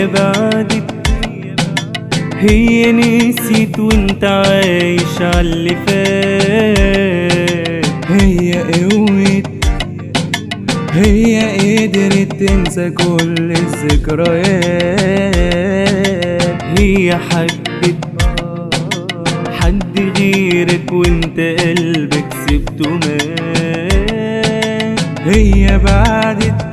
هي بعدت، هي نسيت وانت عايش عاللي فات. هي قوت، هي قدرت تنسى كل الذكريات. هي حبت حد غيرك وانت قلبك سبته مات. هي بعدت،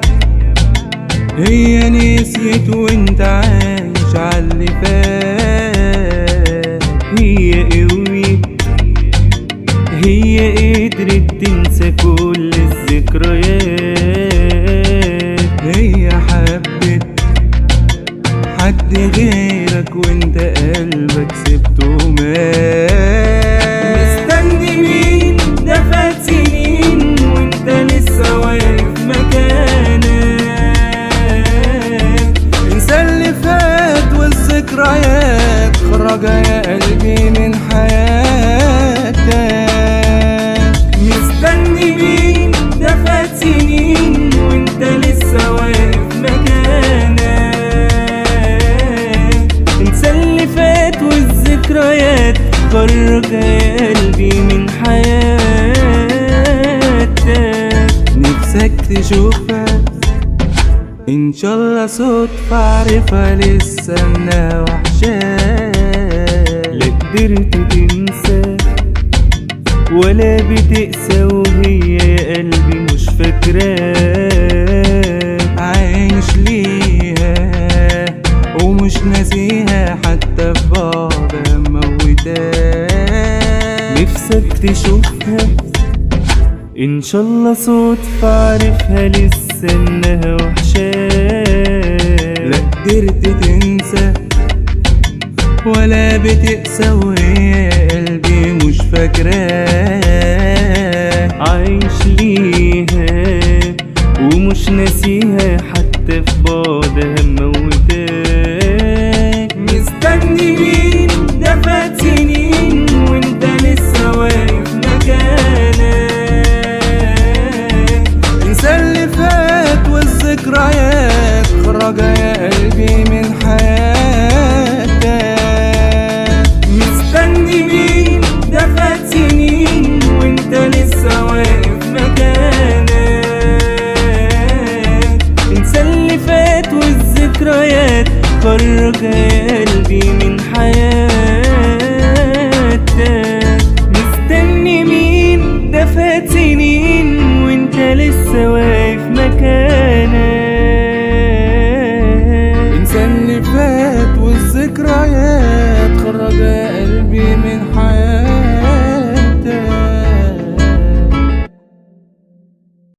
هي نسيت وانت عايش عاللي فات. هي قوت، هي قدرت تنسى كل الذكريات. هي حبت حد غيرك وانت قلبك سبته مات. مستني مين؟ ده فات سنين وانت لسه واقف مكانك. انسى اللي فات والذكريات، خرج يا قلبي من حياتك. مستني مين؟ ده فات سنين وانت لسه واقف مكانك. انسى اللي فات والذكريات، خرج يا قلبي من حياتك. نفسك تشوفها ان شاء الله صدفة، عارفها لسه انها وحشاك. لا قدرت تنسى ولا بتقسى، وهي يا قلبي مش فاكراك. عايش ليها ومش ناسيها، حتى في بعضها موتاك. نفسك تشوفها ان شاء الله صدفة، عارفها لسه انها وحشاك. لا قدرت تنسى ولا بتقسى، وهي قلبي مش فاكراك. عايش ليها ومش ناسيها، حتى في بعدها موتاك. مستني مين؟ ده فات سنين وانت لسه واقف مكانك. انسى اللي فات والذكريات، خرج يا قلبي من حياتك. مستني مين؟ ده فات سنين وانت لسه واقف مكانك. انسى اللي فات والذكريات، خرج يا